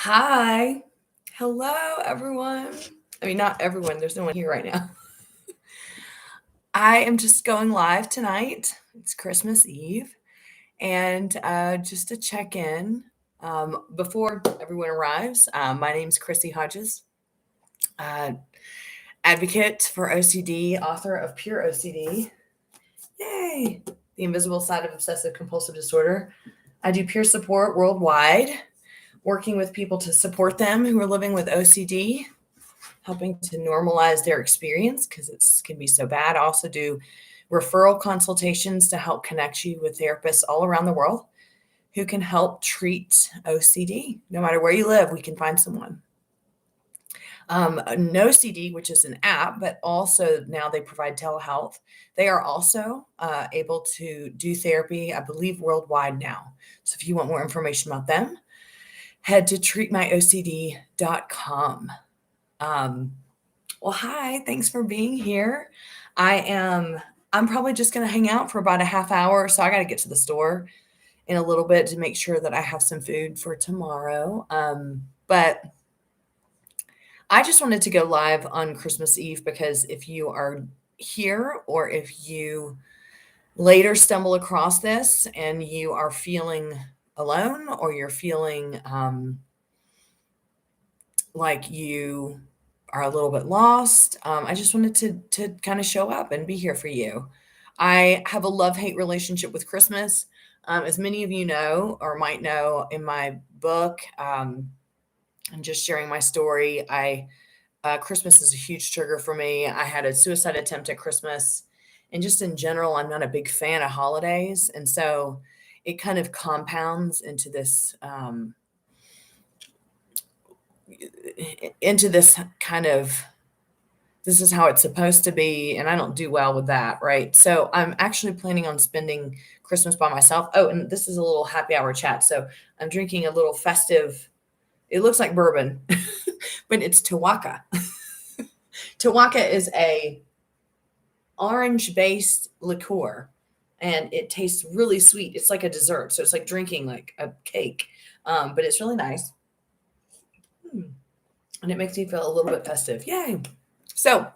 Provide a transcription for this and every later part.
Hi. Hello, everyone. I mean, not everyone. There's no one here right now. I am just going live tonight. It's Christmas Eve. And just to check in before everyone arrives, my name's Chrissy Hodges, uh, advocate for OCD, author of Pure OCD. Yay! The Invisible Side of Obsessive Compulsive Disorder. I do peer support worldwide, working with people to support them who are living with OCD, helping to normalize their experience because it can be so bad. I also do referral consultations to help connect you with therapists all around the world who can help treat OCD. No matter where you live, we can find someone. NoCD, which is an app, but also now they provide telehealth. They are also able to do therapy, I believe, worldwide now. So if you want more information about them, head to treatmyocd.com. Well, hi, thanks for being here. I'm probably just going to hang out for about a half hour. So I got to get to the store in a little bit to make sure that I have some food for tomorrow. But I just wanted to go live on Christmas Eve because if you are here or if you later stumble across this and you are feeling alone or you're feeling like you are a little bit lost, I just wanted to kind of show up and be here for you. I have a love-hate relationship with Christmas. As many of you know or might know in my book, and just sharing my story, Christmas is a huge trigger for me. I had a suicide attempt at Christmas, and just in general, I'm not a big fan of holidays, and so it kind of compounds into this kind of, this is how it's supposed to be, and I don't do well with that, right? So I'm actually planning on spending Christmas by myself. Oh, and this is a little happy hour chat. So I'm drinking a little festive, it looks like bourbon, but it's Tawaka. Tawaka is a orange-based liqueur, and it tastes really sweet. It's like a dessert, so it's like drinking like a cake, but it's really nice. And it makes me feel a little bit festive. Yay. So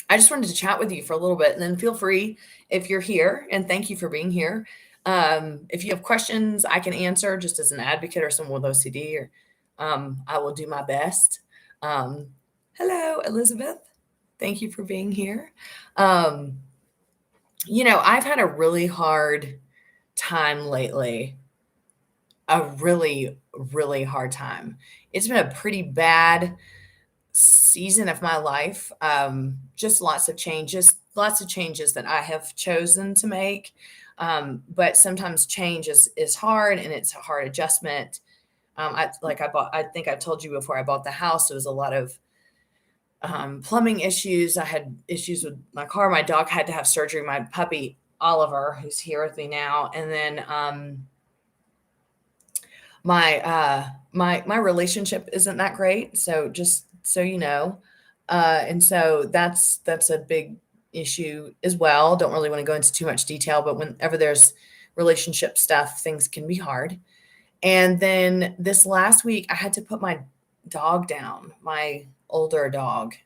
I just wanted to chat with you for a little bit, and then feel free if you're here, and thank you for being here. If you have questions I can answer just as an advocate or someone with OCD, or I will do my best. Hello, Elizabeth. Thank you for being here. I've had a really hard time lately. A really, really hard time. It's been a pretty bad season of my life. Just lots of changes that I have chosen to make. But sometimes change is hard, and it's a hard adjustment. I think I've told you before, I bought the house. It was a lot of plumbing issues. I had issues with my car. My dog had to have surgery. My puppy, Oliver, who's here with me now. And then my relationship isn't that great. So just so you know, and so that's a big issue as well. Don't really want to go into too much detail, but whenever there's relationship stuff, things can be hard. And then this last week, I had to put my dog down, my older dog,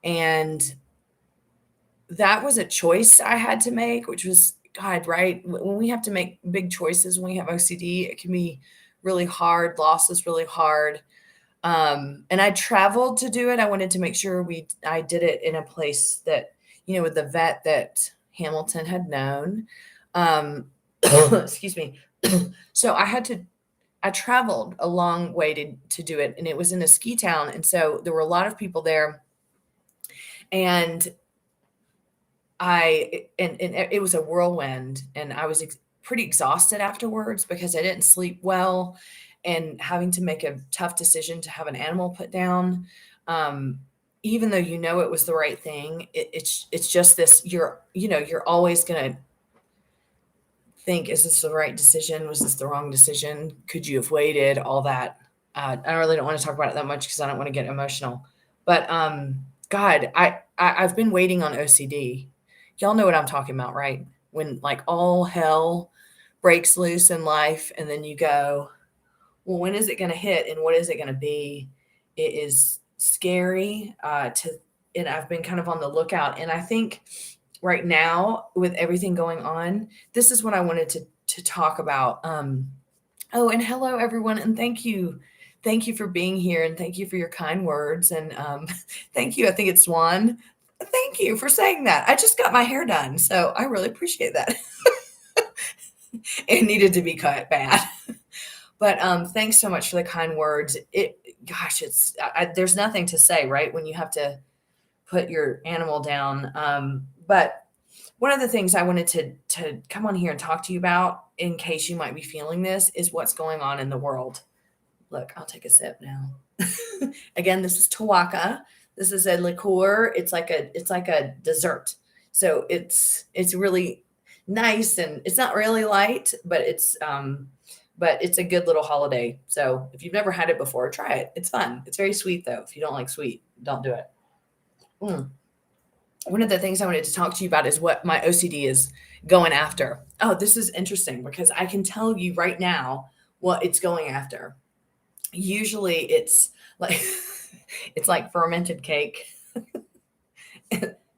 and that was a choice I had to make, which was, God, right? When we have to make big choices, when we have OCD, it can be really hard. Loss is really hard. And I traveled to do it. I wanted to make sure I did it in a place that, with the vet that Hamilton had known. Excuse me. So I traveled a long way to do it, and it was in a ski town. And so there were a lot of people there, and it was a whirlwind, and I was pretty exhausted afterwards because I didn't sleep well, and having to make a tough decision to have an animal put down, even though it was the right thing. It's just this, you're always gonna think, is this the right decision? Was this the wrong decision? Could you have waited? All that. I really don't want to talk about it that much because I don't want to get emotional. But God, I've been waiting on OCD. Y'all know what I'm talking about, right? When like all hell breaks loose in life, and then you go, well, when is it going to hit and what is it going to be? It is scary and I've been kind of on the lookout. And I think right now with everything going on, this is what I wanted to talk about. Oh, and hello everyone, and thank you for being here, and thank you for your kind words, and thank you. I think it's Swan. Thank you for saying that. I just got my hair done, so I really appreciate that. It needed to be cut bad. But thanks so much for the kind words. Gosh, there's nothing to say, right? When you have to put your animal down. But one of the things I wanted to come on here and talk to you about, in case you might be feeling this, is what's going on in the world. Look, I'll take a sip now. Again, this is Tawaka. This is a liqueur. It's like a dessert. So it's really nice, and it's not really light, but it's a good little holiday. So if you've never had it before, try it. It's fun. It's very sweet though. If you don't like sweet, don't do it. One of the things I wanted to talk to you about is what my OCD is going after. Oh, this is interesting because I can tell you right now what it's going after. Usually it's like it's like fermented cake.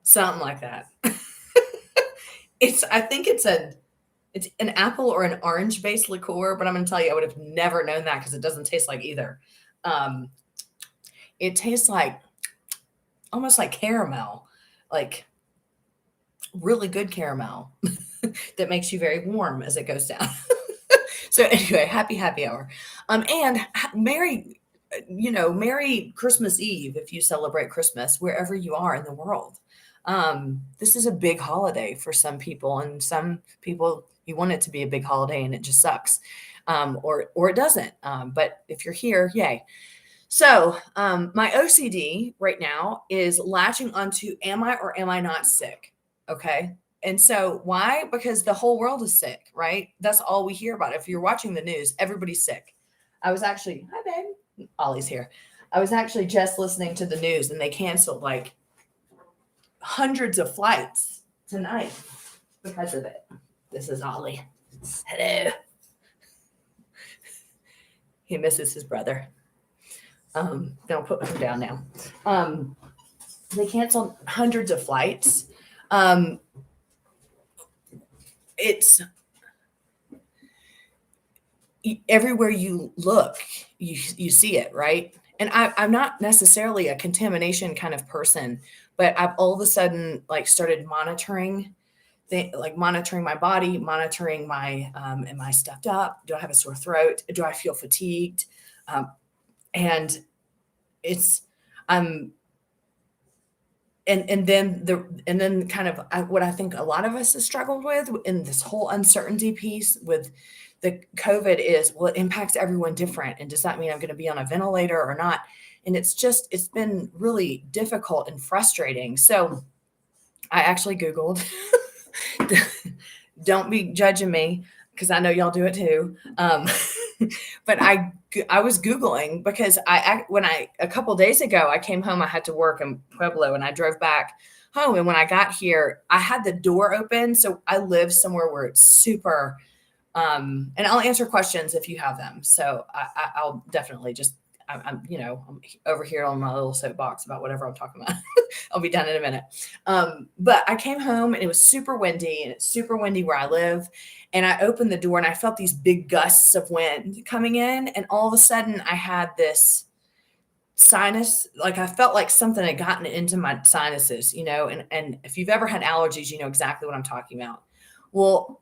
Something like that. I think it's an apple or an orange based liqueur, but I'm going to tell you, I would have never known that because it doesn't taste like either. It tastes like almost like caramel, like really good caramel that makes you very warm as it goes down. So anyway, happy hour. And Merry Christmas Eve if you celebrate Christmas wherever you are in the world. This is a big holiday for some people, and some people you want it to be a big holiday and it just sucks. Or it doesn't. But if you're here, yay. So my OCD right now is latching onto am I or am I not sick? Okay. And so why? Because the whole world is sick, right? That's all we hear about. If you're watching the news, everybody's sick. Hi, babe. Ollie's here. I was actually just listening to the news and they canceled like hundreds of flights tonight because of it. This is Ollie. Hello. He misses his brother. Don't put him down now. They canceled hundreds of flights. It's everywhere you look, you see it, right? And I'm not necessarily a contamination kind of person, but I've all of a sudden like started monitoring my body, monitoring my, am I stuffed up? Do I have a sore throat? Do I feel fatigued? And it's, and then kind of what I think a lot of us have struggled with in this whole uncertainty piece with the COVID is, well, it impacts everyone different. And does that mean I'm going to be on a ventilator or not? And it's been really difficult and frustrating. So I actually Googled, don't be judging me because I know y'all do it too. But I was Googling because a couple days ago, I came home, I had to work in Pueblo and I drove back home. And when I got here, I had the door open. So I live somewhere where it's super, and I'll answer questions if you have them. So I'll definitely I'm over here on my little soapbox about whatever I'm talking about. I'll be done in a minute. But I came home and it was super windy, and it's super windy where I live. And I opened the door and I felt these big gusts of wind coming in. And all of a sudden I had this sinus, like I felt like something had gotten into my sinuses, and if you've ever had allergies, you know exactly what I'm talking about. Well,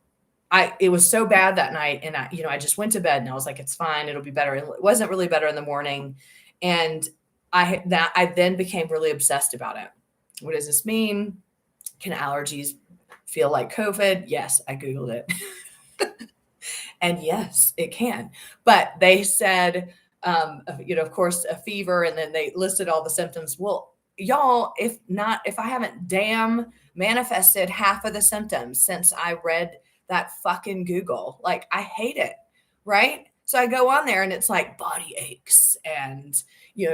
it was so bad that night. And I just went to bed and I was like, it's fine. It'll be better. And it wasn't really better in the morning. And I then became really obsessed about it. What does this mean? Can allergies feel like COVID? Yes, I Googled it. And yes, it can. But they said, of course, a fever, and then they listed all the symptoms. Well, y'all, if I haven't damn manifested half of the symptoms since I read that fucking Google, like I hate it, right? So I go on there and it's like body aches and,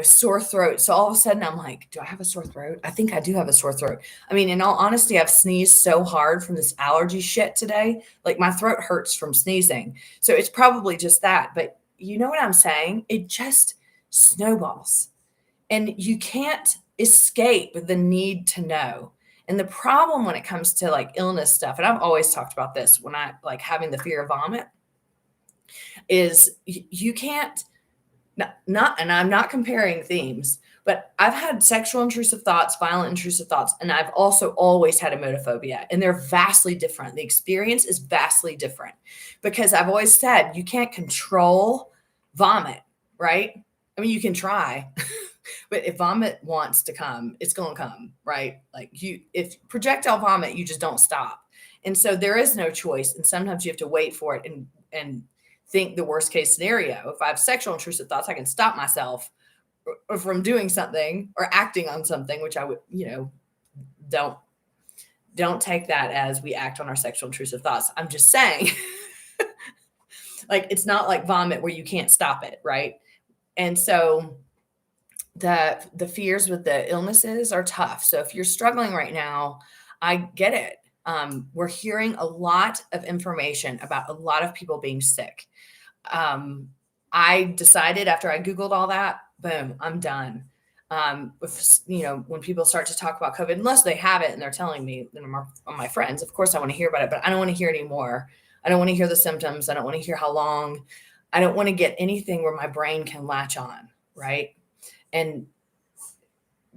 sore throat. So all of a sudden I'm like, do I have a sore throat? I think I do have a sore throat. I mean, in all honesty, I've sneezed so hard from this allergy shit today. Like my throat hurts from sneezing. So it's probably just that. But you know what I'm saying? It just snowballs. And you can't escape the need to know. And the problem when it comes to like illness stuff, and I've always talked about this when I like having the fear of vomit, is you can't not and I'm not comparing themes, but I've had sexual intrusive thoughts, violent intrusive thoughts, and I've also always had emetophobia, and they're vastly different. The experience is vastly different because I've always said you can't control vomit, right? I mean, you can try, but if vomit wants to come, it's going to come, right? Like if projectile vomit, you just don't stop. And so there is no choice. And sometimes you have to wait for it and think the worst case scenario. If I have sexual intrusive thoughts, I can stop myself from doing something or acting on something, which I would, don't take that as we act on our sexual intrusive thoughts. I'm just saying, like, it's not like vomit where you can't stop it, right? And so the fears with the illnesses are tough. So if you're struggling right now, I get it. We're hearing a lot of information about a lot of people being sick. I decided after I Googled all that, boom, I'm done. When people start to talk about COVID, unless they have it and they're telling me, then I'm my friends, of course I want to hear about it, but I don't want to hear anymore. I don't want to hear the symptoms. I don't want to hear how long. I don't want to get anything where my brain can latch on, right? And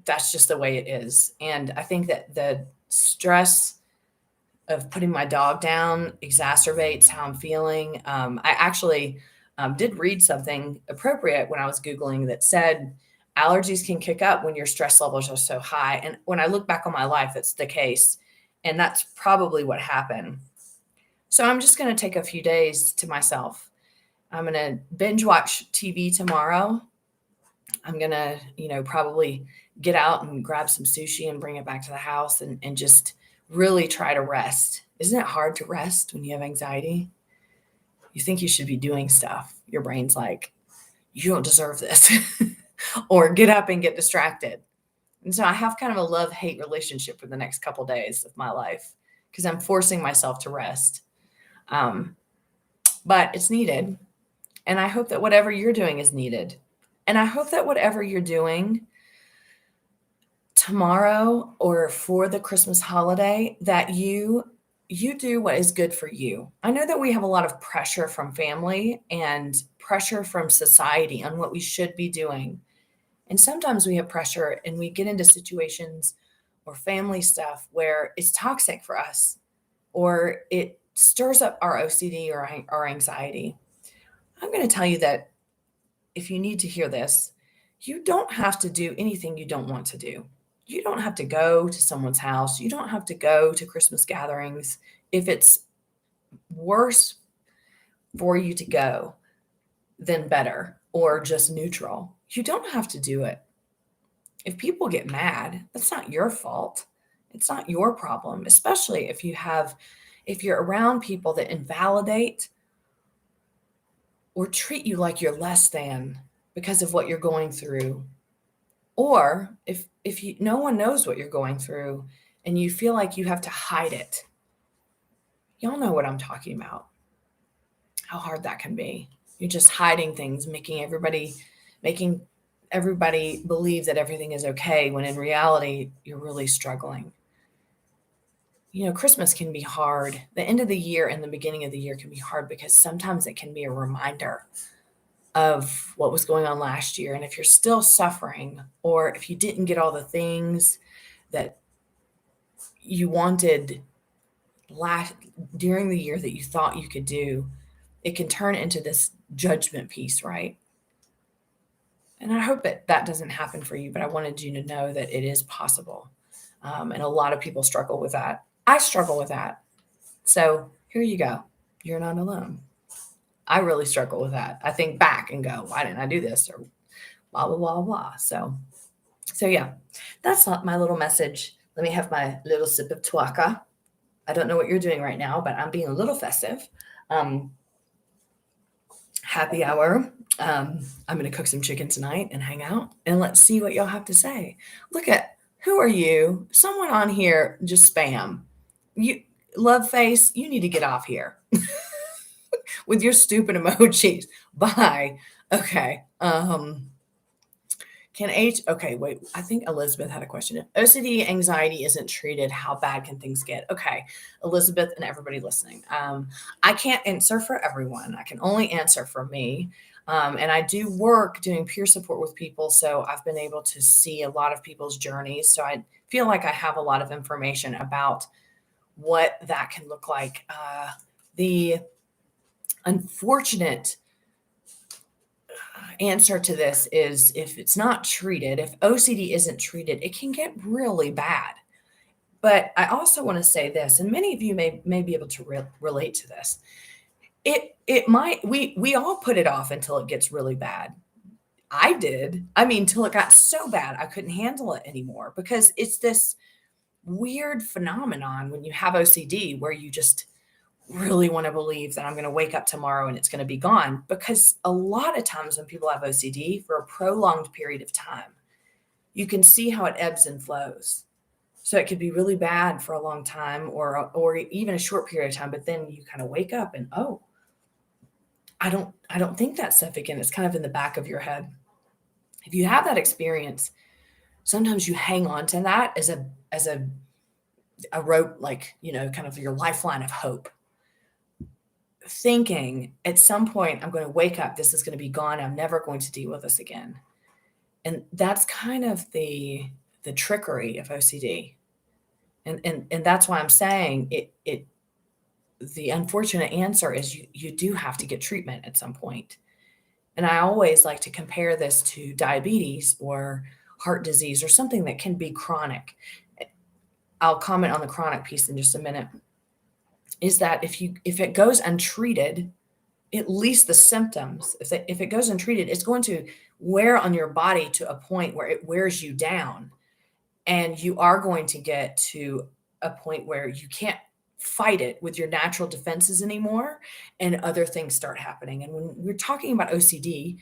that's just the way it is. And I think that the stress of putting my dog down exacerbates how I'm feeling. I actually did read something appropriate when I was Googling that said allergies can kick up when your stress levels are so high. And when I look back on my life, that's the case. And that's probably what happened. So I'm just going to take a few days to myself. I'm going to binge watch TV tomorrow. I'm going to, probably get out and grab some sushi and bring it back to the house and just really try to rest. Isn't it hard to rest when you have anxiety? You think you should be doing stuff. Your brain's like, you don't deserve this. Or get up and get distracted. And so I have kind of a love-hate relationship for the next couple of days of my life because I'm forcing myself to rest. But it's needed. And I hope that whatever you're doing is needed. And I hope that whatever you're doing tomorrow or for the Christmas holiday, that you do what is good for you. I know that we have a lot of pressure from family and pressure from society on what we should be doing. And sometimes we have pressure and we get into situations or family stuff where it's toxic for us or it stirs up our OCD or our anxiety. I'm going to tell you that if you need to hear this, you don't have to do anything you don't want to do. You don't have to go to someone's house. You don't have to go to Christmas gatherings. If it's worse for you to go, then better, or just neutral. You don't have to do it. If people get mad, that's not your fault. It's not your problem, especially if you're around people that invalidate or treat you like you're less than because of what you're going through. Or if no one knows what you're going through and you feel like you have to hide it. Y'all know what I'm talking about. How hard that can be. You're just hiding things, making everybody believe that everything is okay when in reality you're really struggling. Christmas can be hard. The end of the year and the beginning of the year can be hard because sometimes it can be a reminder of what was going on last year. And if you're still suffering, or if you didn't get all the things that you wanted during the year that you thought you could do, it can turn into this judgment piece, right? And I hope that doesn't happen for you, but I wanted you to know that it is possible. And a lot of people struggle with that. I struggle with that. So here you go. You're not alone. I really struggle with that. I think back and go, why didn't I do this? Or blah, blah, blah, blah. So yeah, that's not my little message. Let me have my little sip of tuaca. I don't know what you're doing right now, but I'm being a little festive. Happy hour. I'm going to cook some chicken tonight and hang out, and let's see what y'all have to say. Who are you? Someone on here just spam. You love face. You need to get off here. with your stupid emojis. Bye. Okay. Okay, wait, I think Elizabeth had a question. If OCD anxiety isn't treated, how bad can things get? Okay, Elizabeth and everybody listening. I can't answer for everyone. I can only answer for me. And I do work doing peer support with people. So I've been able to see a lot of people's journeys. So I feel like I have a lot of information about what that can look like. The unfortunate answer to this is if it's not treated, if OCD isn't treated, it can get really bad. But I also want to say this, and many of you may be able to relate to this. We all put it off until it gets really bad. I did. I mean, till it got so bad I couldn't handle it anymore, because it's this weird phenomenon when you have OCD where you just really want to believe that I'm going to wake up tomorrow and it's going to be gone. Because a lot of times when people have OCD for a prolonged period of time, you can see how it ebbs and flows. So it could be really bad for a long time, or even a short period of time, but then you kind of wake up and, oh, I don't think that stuff again. It's kind of in the back of your head. If you have that experience, sometimes you hang on to that as a rope, like, kind of your lifeline of hope, thinking at some point I'm going to wake up, this is going to be gone, I'm never going to deal with this again. And that's kind of the trickery of OCD. And that's why I'm saying the unfortunate answer is you do have to get treatment at some point. And I always like to compare this to diabetes or heart disease or something that can be chronic. I'll comment on the chronic piece in just a minute. Is that if it goes untreated, at least the symptoms, if it goes untreated, it's going to wear on your body to a point where it wears you down. And you are going to get to a point where you can't fight it with your natural defenses anymore, and other things start happening. And when we're talking about OCD,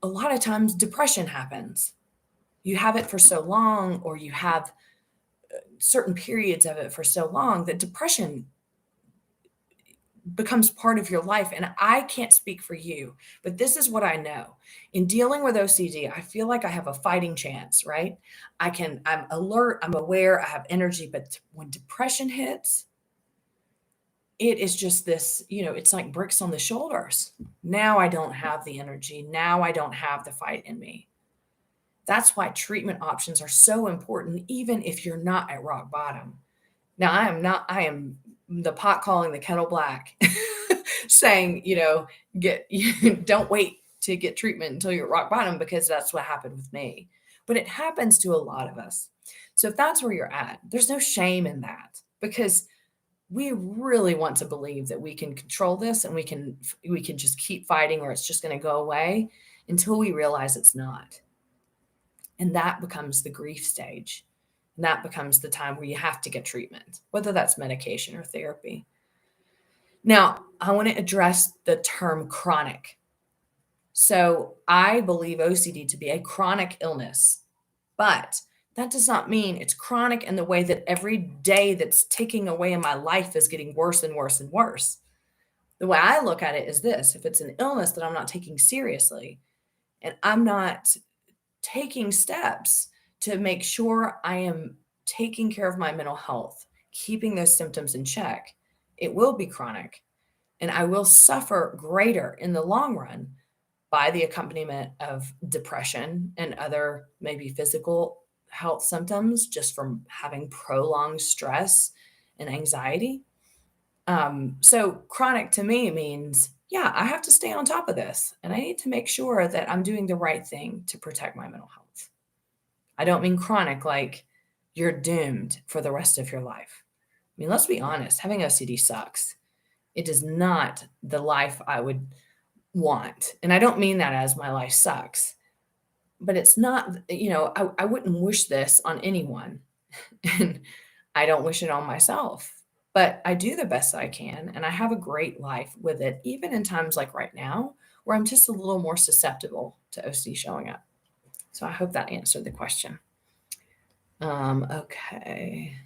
a lot of times depression happens. You have it for so long, or you have certain periods of it for so long, that depression becomes part of your life. And I can't speak for you, but this is what I know. In dealing with OCD, I feel like I have a fighting chance, right? I'm alert, I'm aware, I have energy, but when depression hits, it is just this, it's like bricks on the shoulders. Now I don't have the energy. Now I don't have the fight in me. That's why treatment options are so important, even if you're not at rock bottom. Now, I am the pot calling the kettle black, saying, don't wait to get treatment until you're at rock bottom, because that's what happened with me. But it happens to a lot of us. So if that's where you're at, there's no shame in that, because we really want to believe that we can control this and we can just keep fighting, or it's just going to go away, until we realize it's not. And that becomes the grief stage. And that becomes the time where you have to get treatment, whether that's medication or therapy. Now, I want to address the term chronic. So I believe OCD to be a chronic illness, but that does not mean it's chronic in the way that every day that's ticking away in my life is getting worse and worse and worse. The way I look at it is this: if it's an illness that I'm not taking seriously, and I'm not taking steps to make sure I am taking care of my mental health, keeping those symptoms in check, it will be chronic. And I will suffer greater in the long run by the accompaniment of depression and other maybe physical health symptoms, just from having prolonged stress and anxiety. So chronic to me means, yeah, I have to stay on top of this, and I need to make sure that I'm doing the right thing to protect my mental health. I don't mean chronic like you're doomed for the rest of your life. I mean, let's be honest, having OCD sucks. It is not the life I would want. And I don't mean that as my life sucks, but it's not, I wouldn't wish this on anyone. And I don't wish it on myself. But I do the best I can, and I have a great life with it, even in times like right now, where I'm just a little more susceptible to OCD showing up. So I hope that answered the question. Okay.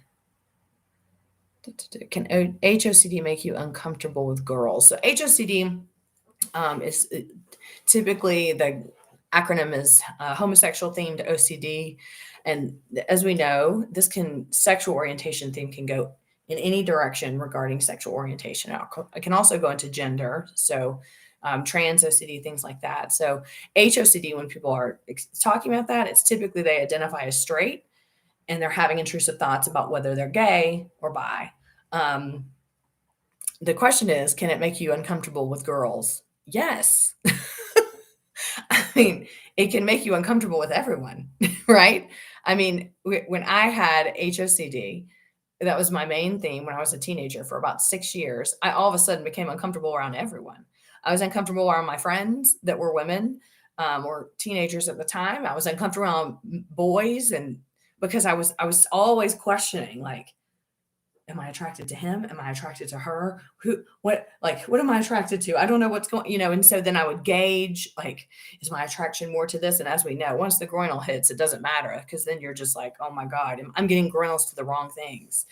Can HOCD make you uncomfortable with girls? So HOCD is typically the acronym is homosexual themed OCD. And as we know, sexual orientation theme can go in any direction regarding sexual orientation. It can also go into gender. So trans OCD, things like that. So HOCD, when people are talking about that, it's typically they identify as straight and they're having intrusive thoughts about whether they're gay or bi. The question is, can it make you uncomfortable with girls? Yes. I mean, it can make you uncomfortable with everyone, right? I mean, when I had HOCD, that was my main theme when I was a teenager for about 6 years. I all of a sudden became uncomfortable around everyone. I was uncomfortable around my friends that were women or teenagers at the time. I was uncomfortable around boys, and because I was always questioning, like, am I attracted to him? Am I attracted to her? What am I attracted to? I don't know what's going, and so then I would gauge, like, is my attraction more to this? And as we know, once the groinal hits, it doesn't matter because then you're just like, oh my God, I'm getting groinals to the wrong things.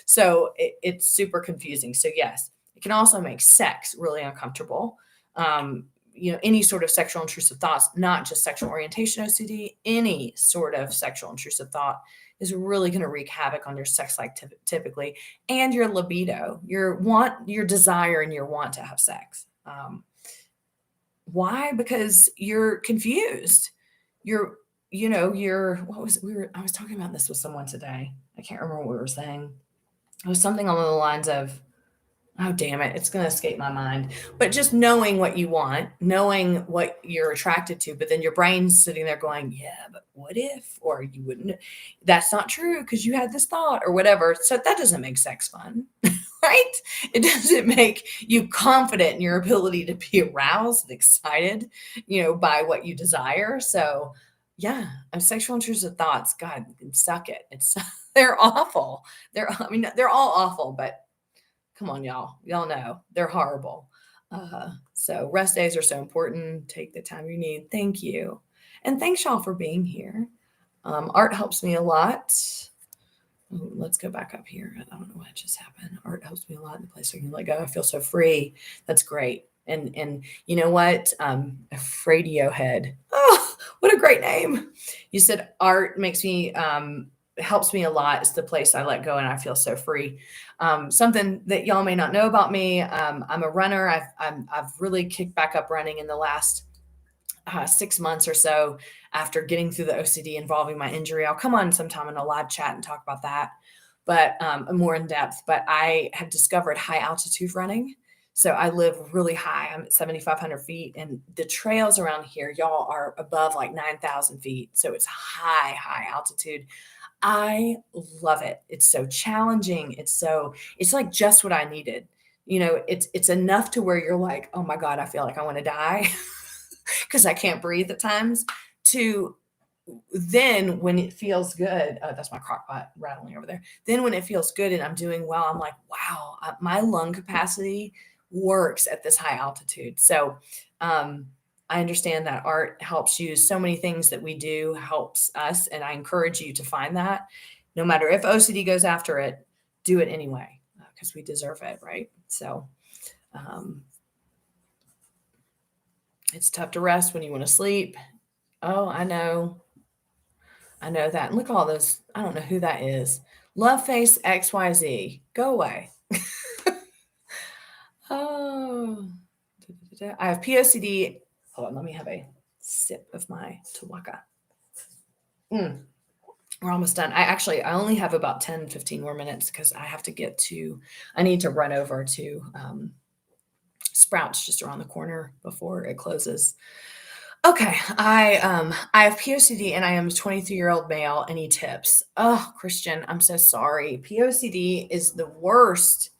So it's super confusing. So yes, it can also make sex really uncomfortable. Any sort of sexual intrusive thoughts, not just sexual orientation OCD, any sort of sexual intrusive thought is really going to wreak havoc on your sex life typically, and your libido, your desire and your want to have sex. Why? Because you're confused. I was talking about this with someone today. I can't remember what we were saying. It was something along the lines of, oh, damn it, it's going to escape my mind. But just knowing what you want, knowing what you're attracted to, but then your brain's sitting there going, yeah, but what if? Or you wouldn't. That's not true because you had this thought or whatever. So that doesn't make sex fun, right? It doesn't make you confident in your ability to be aroused and excited, by what you desire. So yeah, sexual intrusive thoughts, God, suck it. They're awful. They're all awful, but come on, y'all. Y'all know they're horrible. So rest days are so important. Take the time you need. Thank you. And thanks, y'all, for being here. Art helps me a lot. Let's go back up here. I don't know what just happened. Art helps me a lot in the place where you can let go. I feel so free. That's great. And you know what? Fradio Head. Oh, what a great name. You said art makes me helps me a lot. It's the place I let go and I feel so free. Something that y'all may not know about me. I'm a runner. I've really kicked back up running in the last 6 months or so after getting through the OCD involving my injury. I'll come on sometime in a live chat and talk about that, but more in depth. But I have discovered high altitude running. So I live really high. I'm at 7,500 feet, and the trails around here, y'all, are above like 9,000 feet. So it's high altitude. I love it. It's so challenging. It's like just what I needed. It's enough to where you're like, oh my God, I feel like I want to die because I can't breathe at times, to then when it feels good, that's my crock pot rattling over there. Then when it feels good and I'm doing well, I'm like, wow, my lung capacity works at this high altitude. So, I understand that art helps you. So many things that we do helps us. And I encourage you to find that no matter if OCD goes after it, do it anyway, because we deserve it. Right. So, it's tough to rest when you want to sleep. Oh, I know that. And look at all those. I don't know who that is. Love face XYZ. Go away. Oh, I have POCD. Hold on, let me have a sip of my Tawaka. We're almost done. I only have about 10, 15 more minutes because I need to run over to Sprouts just around the corner before it closes. Okay, I have POCD and I am a 23-year-old male. Any tips? Oh, Christian, I'm so sorry. POCD is the worst.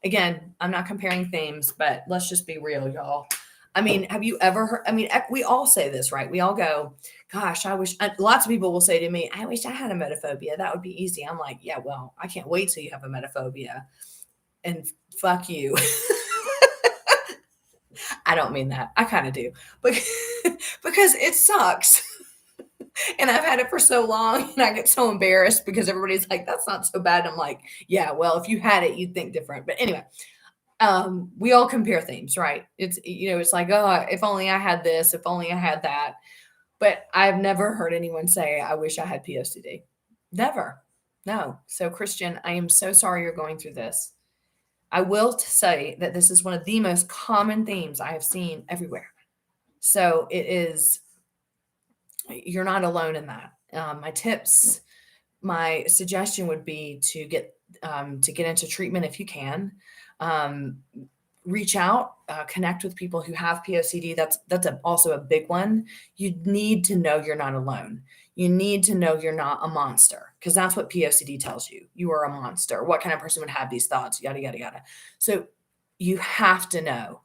Again, I'm not comparing themes, but let's just be real, y'all. I mean, have you ever heard? I mean, we all say this, right? We all go, gosh, I wish, lots of people will say to me, I wish I had emetophobia. That would be easy. I'm like, yeah, well, I can't wait till you have emetophobia. And fuck you. I don't mean that. I kind of do. But because it sucks. And I've had it for so long and I get so embarrassed because everybody's like, that's not so bad. I'm like, yeah, well, if you had it, you'd think different. But anyway, we all compare things, right? It's, it's like, oh, if only I had this, if only I had that. But I've never heard anyone say, I wish I had POCD. Never. No. So, Christian, I am so sorry you're going through this. I will say that this is one of the most common themes I have seen everywhere. So it is, you're not alone in that. My suggestion would be to get into treatment if you can. Reach out, connect with people who have POCD. That's also a big one. You need to know you're not alone. You need to know you're not a monster, because that's what POCD tells you. You are a monster. What kind of person would have these thoughts? Yada, yada, yada. So you have to know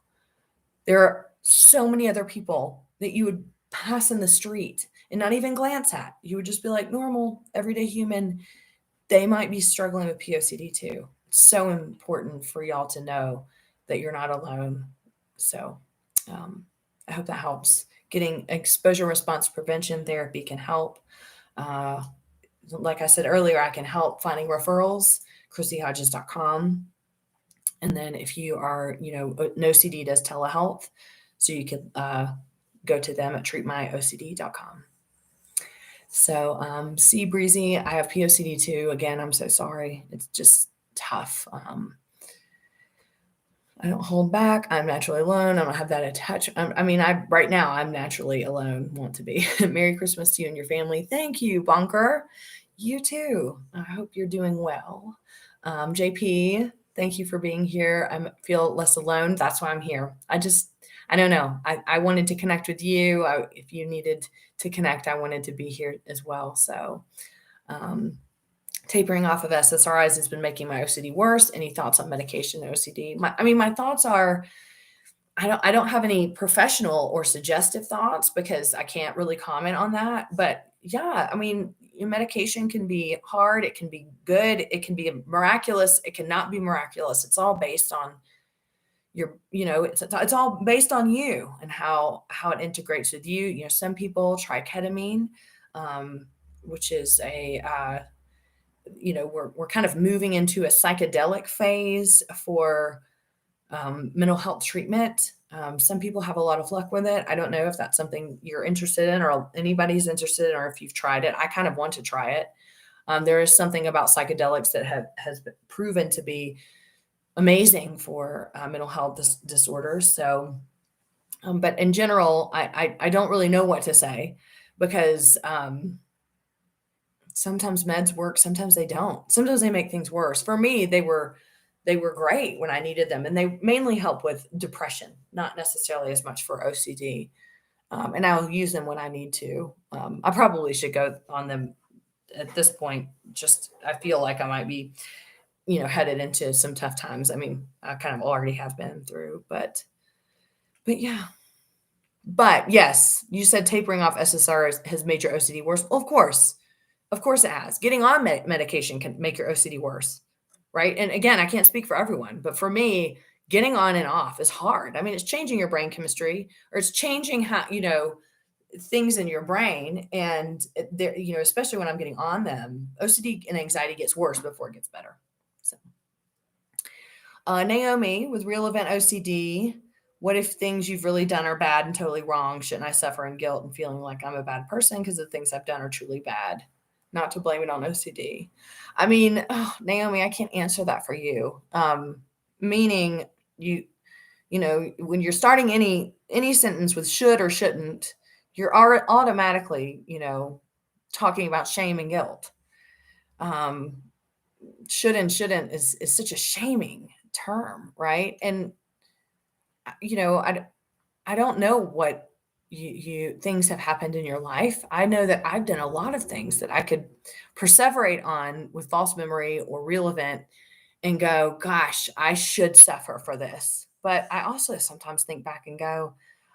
there are so many other people that you would pass in the street and not even glance at. You would just be like, normal, everyday human. They might be struggling with POCD too. It's so important for y'all to know that you're not alone. So I hope that helps. Getting exposure response prevention therapy can help. Like I said earlier, I can help finding referrals, ChristyHodges.com. And then if you are, NoCD does telehealth, so you can go to them at treatmyocd.com. So, see, Breezy, I have POCD too. Again, I'm so sorry. It's just tough. I don't hold back. I'm naturally alone. I don't have that attachment. Right now, I'm naturally alone, want to be. Merry Christmas to you and your family. Thank you, Bunker. You too. I hope you're doing well. JP, thank you for being here. I feel less alone. That's why I'm here. I don't know. I wanted to connect with you. If you needed to connect, I wanted to be here as well. So, tapering off of SSRIs has been making my OCD worse. Any thoughts on medication OCD? My thoughts are, I don't have any professional or suggestive thoughts because I can't really comment on that. But yeah, your medication can be hard. It can be good. It can be miraculous. It cannot be miraculous. It's all based on it's all based on you and how it integrates with you. Some people try ketamine, which is we're kind of moving into a psychedelic phase for mental health treatment. Some people have a lot of luck with it. I don't know if that's something you're interested in or anybody's interested in, or if you've tried it. I kind of want to try it. There is something about psychedelics that has been proven to be amazing for mental health disorders. So, but in general, I don't really know what to say because sometimes meds work, sometimes they don't. Sometimes they make things worse. For me, they were great when I needed them, and they mainly help with depression, not necessarily as much for OCD. And I'll use them when I need to. I probably should go on them at this point. Just I feel like I might be, headed into some tough times. I kind of already have been through, but yeah. But yes, you said tapering off SSRIs has made your OCD worse. Well, of course it has. Getting on medication can make your OCD worse, right? And again, I can't speak for everyone, but for me, getting on and off is hard. It's changing your brain chemistry, or it's changing how, things in your brain. And there, especially when I'm getting on them, OCD and anxiety gets worse before it gets better. So, Naomi with real event OCD. What if things you've really done are bad and totally wrong? Shouldn't I suffer in guilt and feeling like I'm a bad person because the things I've done are truly bad? Not to blame it on OCD. Naomi, I can't answer that for you. Meaning when you're starting any sentence with should or shouldn't, you're automatically, talking about shame and guilt. Should and shouldn't is such a shaming term, right? And I don't know what you things have happened in your life. I know that I've done a lot of things that I could perseverate on with false memory or real event and go, gosh, I should suffer for this. But I also sometimes think back and go,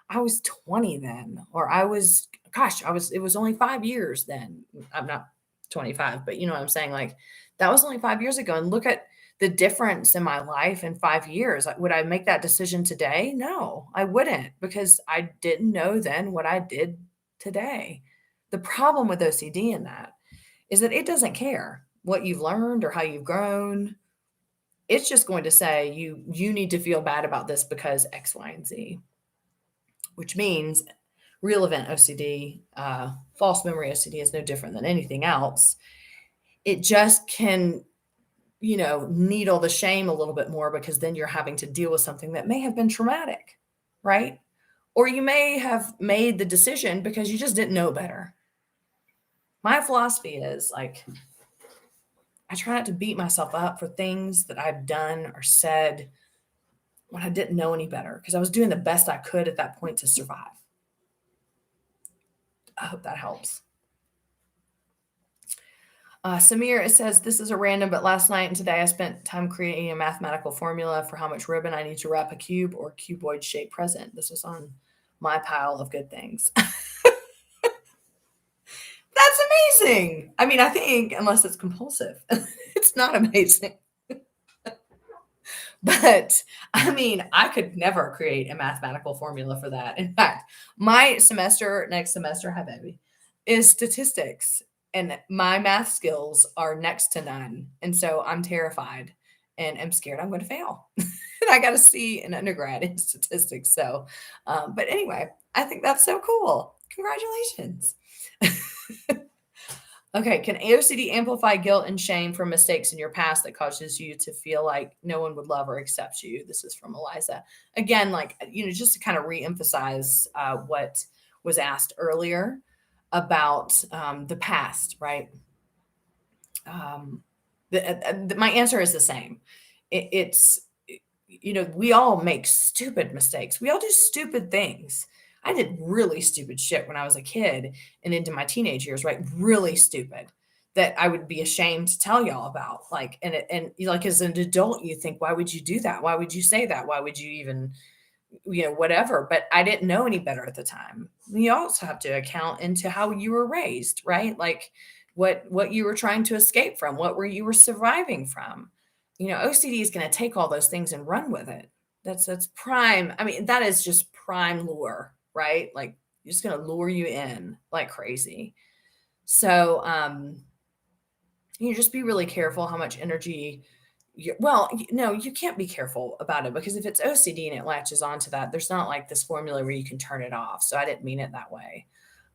I was 20 then, or it was only 5 years then. I'm not 25, but you know what I'm saying? Like that was only 5 years ago. And look at the difference in my life in 5 years. Would I make that decision today? No, I wouldn't, because I didn't know then what I did today. The problem with OCD in that is that it doesn't care what you've learned or how you've grown. It's just going to say you need to feel bad about this because X, Y, and Z, which means real event OCD, false memory OCD is no different than anything else. It just can, needle the shame a little bit more because then you're having to deal with something that may have been traumatic, right? Or you may have made the decision because you just didn't know better. My philosophy is like, I try not to beat myself up for things that I've done or said when I didn't know any better because I was doing the best I could at that point to survive. I hope that helps. Samir, it says, this is a random, but last night and today I spent time creating a mathematical formula for how much ribbon I need to wrap a cube or cuboid shaped present. This was on my pile of good things. That's amazing. I mean, I think, unless it's compulsive, it's not amazing. But I mean, I could never create a mathematical formula for that. In fact, my semester, next semester, hi baby, is statistics. And my math skills are next to none. And so I'm terrified and I'm scared I'm going to fail. And I got a C in undergrad in statistics. So, but anyway, I think that's so cool. Congratulations. Okay, can AOCD amplify guilt and shame for mistakes in your past that causes you to feel like no one would love or accept you? This is from Eliza. Again, like, just to kind of reemphasize what was asked earlier about the past, right? My answer is the same. It's, we all make stupid mistakes. We all do stupid things. I did really stupid shit when I was a kid and into my teenage years, right? Really stupid that I would be ashamed to tell y'all about. Like, and like as an adult, you think, why would you do that? Why would you say that? Why would you even, whatever? But I didn't know any better at the time. You also have to account into how you were raised, right? Like what you were trying to escape from, what you were surviving from. OCD is going to take all those things and run with it. That's prime. I mean, that is just prime lure, right? Like you're just going to lure you in like crazy. So, you just be really careful how much energy you can't be careful about it because if it's OCD and it latches onto that, there's not like this formula where you can turn it off. So I didn't mean it that way.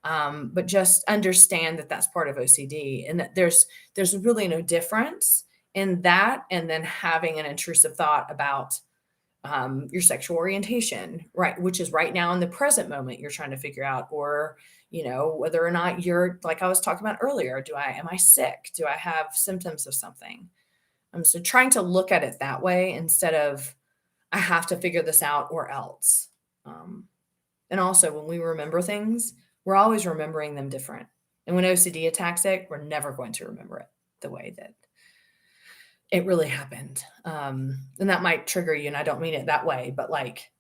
But just understand that that's part of OCD and that there's really no difference in that. And then having an intrusive thought about your sexual orientation, right? Which is right now in the present moment, you're trying to figure out, or, whether or not you're like I was talking about earlier, am I sick? Do I have symptoms of something? So trying to look at it that way instead of I have to figure this out or else. And also when we remember things, we're always remembering them different. And when OCD attacks it, we're never going to remember it the way that it really happened. And that might trigger you. And I don't mean it that way, but like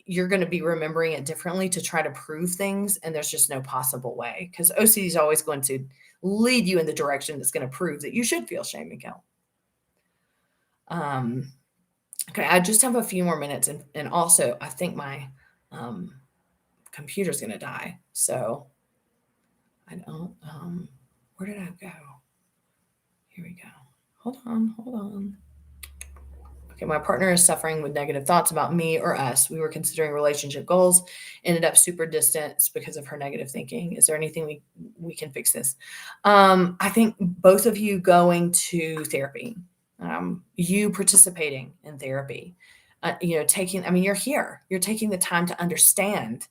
you're going to be remembering it differently to try to prove things. And there's just no possible way because OCD is always going to lead you in the direction that's going to prove that you should feel shame and guilt. Okay, I just have a few more minutes, and also I think my computer's gonna die. So I don't. Where did I go? Here we go. Hold on. Okay, my partner is suffering with negative thoughts about me or us. We were considering relationship goals, ended up super distant because of her negative thinking. Is there anything we can fix this? I think both of you going to therapy. You participating in therapy, you're here, you're taking the time to understand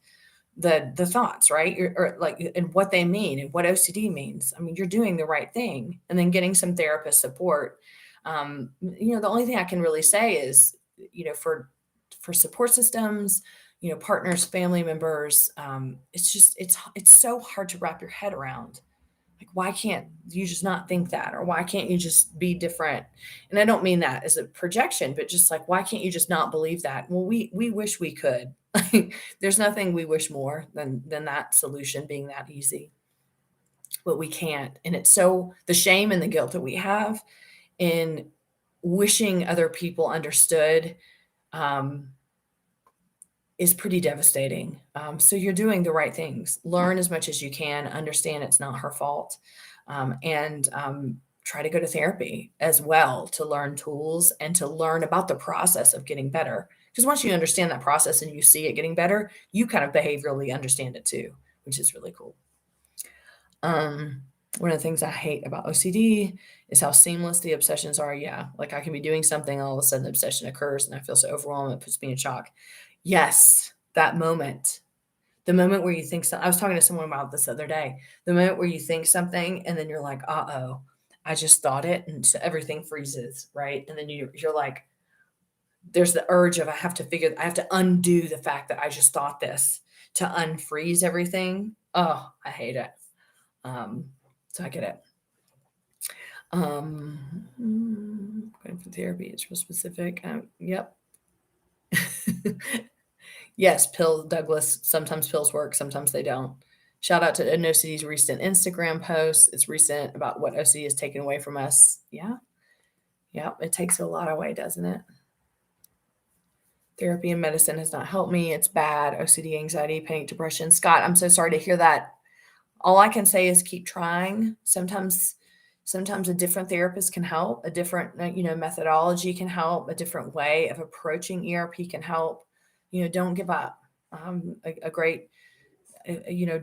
the thoughts, right? Or like, and what they mean and what OCD means. I mean, you're doing the right thing, and then getting some therapist support. The only thing I can really say is, for support systems, partners, family members, it's so hard to wrap your head around. Like, why can't you just not think that? Or why can't you just be different? And I don't mean that as a projection, but just like, why can't you just not believe that? Well, we wish we could. There's nothing we wish more than that solution being that easy. But we can't. And it's so the shame and the guilt that we have in wishing other people understood is pretty devastating. So you're doing the right things. Learn as much as you can, understand it's not her fault, and try to go to therapy as well to learn tools and to learn about the process of getting better. Because once you understand that process and you see it getting better, you kind of behaviorally understand it too, which is really cool. One of the things I hate about OCD is how seamless the obsessions are. Yeah, like I can be doing something, all of a sudden the obsession occurs and I feel so overwhelmed, it puts me in shock. Yes, that moment, the moment where you think I was talking to someone about this the other day, the moment where you think something and then you're like, uh-oh, I just thought it, and so everything freezes, right? And then you're like, there's the urge of I have to undo the fact that I just thought this to unfreeze everything. Oh, I hate it. So I get it. Going for therapy, it's real specific. Yep. Yes, pills, Douglas. Sometimes pills work, sometimes they don't. Shout out to OCD's recent Instagram post. It's recent about what OCD has taken away from us. Yeah. Yeah. It takes a lot away, doesn't it? Therapy and medicine has not helped me. It's bad. OCD, anxiety, panic, depression. Scott, I'm so sorry to hear that. All I can say is keep trying. Sometimes a different therapist can help, a different, methodology can help, a different way of approaching ERP can help. Don't give up. A great,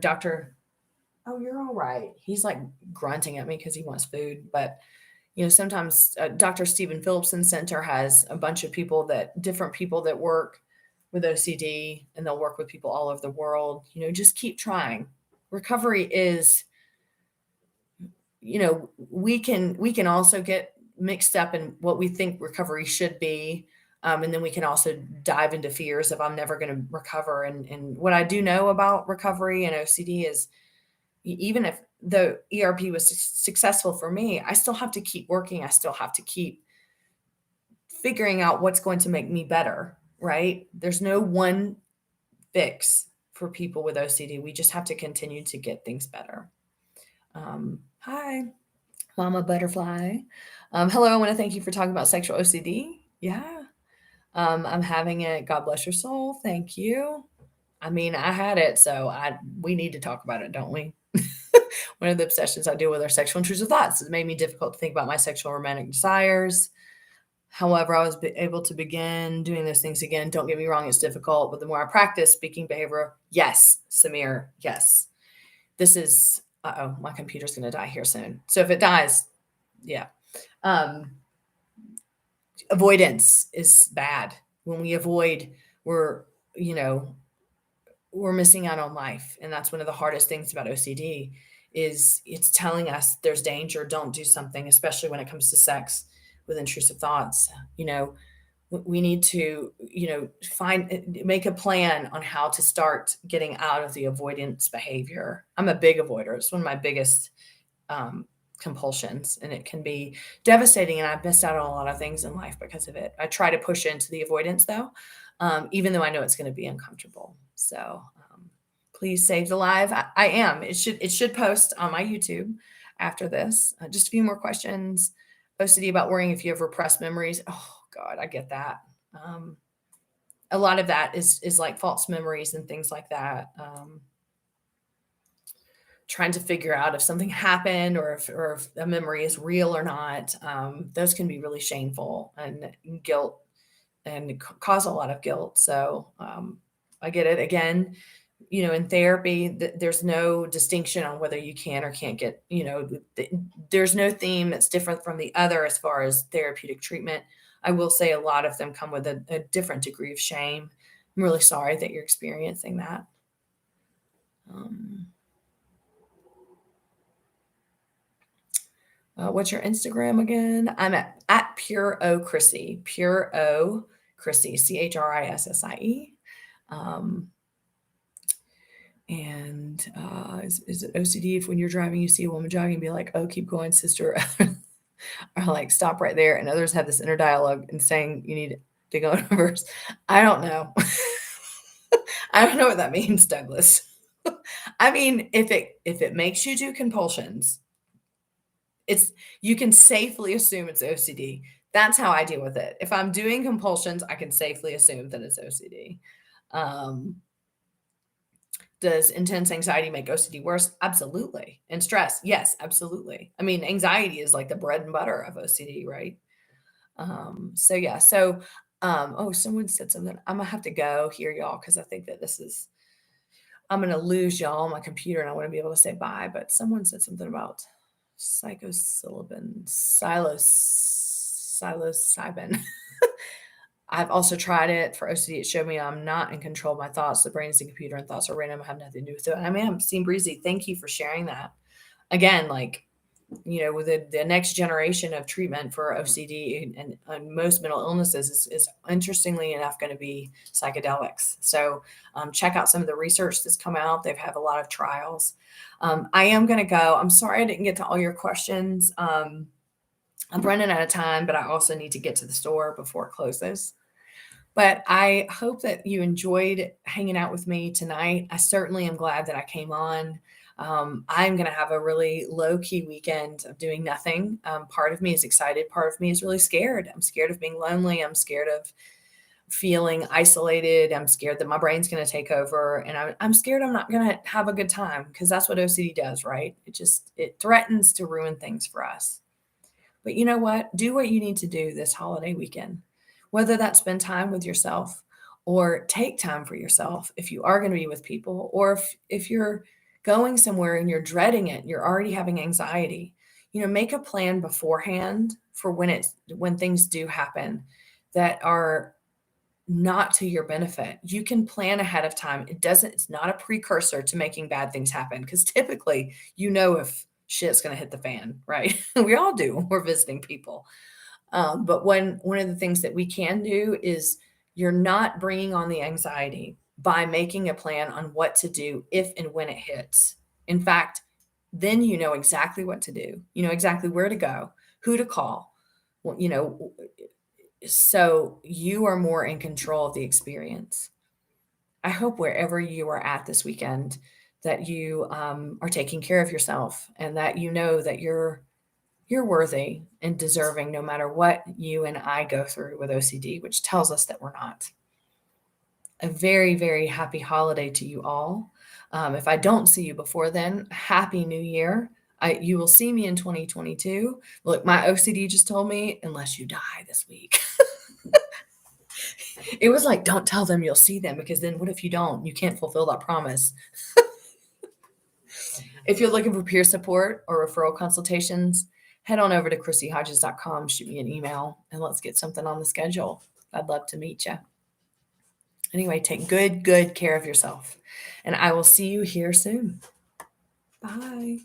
doctor, oh, you're all right. He's like grunting at me because he wants food. But, sometimes Dr. Stephen Phillipson Center has a bunch of different people that work with OCD, and they'll work with people all over the world. Just keep trying. Recovery is, we can also get mixed up in what we think recovery should be. And then we can also dive into fears of I'm never going to recover. And what I do know about recovery and OCD is even if the ERP was successful for me, I still have to keep working. I still have to keep figuring out what's going to make me better, right? There's no one fix for people with OCD. We just have to continue to get things better. Hi, Mama Butterfly. Hello, I want to thank you for talking about sexual OCD. Yeah. I'm having it. God bless your soul. Thank you. I mean, I had it, so we need to talk about it, don't we? One of the obsessions I deal with are sexual intrusive thoughts. It made me difficult to think about my sexual romantic desires. However, I was able to begin doing those things again. Don't get me wrong, it's difficult, but the more I practice speaking behavior, yes, Samir, yes. This is, my computer's going to die here soon. So if it dies, yeah. Avoidance is bad. When we avoid, we're missing out on life. And that's one of the hardest things about OCD is it's telling us there's danger, don't do something, especially when it comes to sex with intrusive thoughts. We need to, make a plan on how to start getting out of the avoidance behavior. I'm a big avoider. It's one of my biggest compulsions, and it can be devastating. And I've missed out on a lot of things in life because of it. I try to push into the avoidance though, even though I know it's going to be uncomfortable. So please save the live. I am. It should post on my YouTube after this. Just a few more questions. OCD about worrying if you have repressed memories. Oh God, I get that. A lot of that is like false memories and things like that. Trying to figure out if something happened or if a memory is real or not. Those can be really shameful and guilt and cause a lot of guilt. So I get it. Again, in therapy, there's no distinction on whether you can or can't get, there's no theme that's different from the other as far as therapeutic treatment. I will say a lot of them come with a different degree of shame. I'm really sorry that you're experiencing that. What's your Instagram again? I'm at Pure O Chrissy, Pure O Chrissy, CHRISSIE. And is it OCD if when you're driving, you see a woman jogging, be like, oh, keep going, sister, or like stop right there. And others have this inner dialogue and saying you need to go in reverse. I don't know. I don't know what that means, Douglas. I mean, if it makes you do compulsions, you can safely assume it's OCD. That's how I deal with it. If I'm doing compulsions, I can safely assume that it's OCD. Does intense anxiety make OCD worse? Absolutely. And stress? Yes, absolutely. I mean, anxiety is like the bread and butter of OCD, right? So yeah. So, oh, someone said something. I'm gonna have to go here, y'all, because I think that I'm gonna lose y'all on my computer, and I want to be able to say bye. But someone said something about psilocybin. I've also tried it for OCD. It showed me I'm not in control of my thoughts. The brain is a computer and thoughts are random. I have nothing to do with it. And I mean, I'm seeing Breezy. Thank you for sharing that. Again, like, with the next generation of treatment for OCD and most mental illnesses is interestingly enough going to be psychedelics. So check out some of the research that's come out. They've had a lot of trials. I am going to go. I'm sorry I didn't get to all your questions. I'm running out of time, but I also need to get to the store before it closes. But I hope that you enjoyed hanging out with me tonight. I certainly am glad that I came on. I'm going to have a really low-key weekend of doing nothing. Part of me is excited. Part of me is really scared. I'm scared of being lonely. I'm scared of feeling isolated. I'm scared that my brain's going to take over. And I'm scared I'm not going to have a good time, because that's what OCD does, right? It threatens to ruin things for us. But you know what? Do what you need to do this holiday weekend, whether that's spend time with yourself or take time for yourself if you are going to be with people, or if you're going somewhere and you're dreading it, you're already having anxiety, make a plan beforehand for when things do happen that are not to your benefit. You can plan ahead of time. It's not a precursor to making bad things happen, because typically, if shit's going to hit the fan, right? We all do when we're visiting people. But one of the things that we can do is you're not bringing on the anxiety by making a plan on what to do if and when it hits. In fact, then you know exactly what to do. You know exactly where to go, who to call. So you are more in control of the experience. I hope wherever you are at this weekend that you are taking care of yourself, and that you know that you're worthy and deserving, no matter what you and I go through with OCD, which tells us that we're not. A very, very happy holiday to you all. If I don't see you before then, Happy New Year. You will see me in 2022. Look, my OCD just told me, unless you die this week. It was like, don't tell them you'll see them, because then what if you don't? You can't fulfill that promise. If you're looking for peer support or referral consultations, head on over to ChrissyHodges.com, shoot me an email, and let's get something on the schedule. I'd love to meet you. Anyway, take good care of yourself, and I will see you here soon. Bye.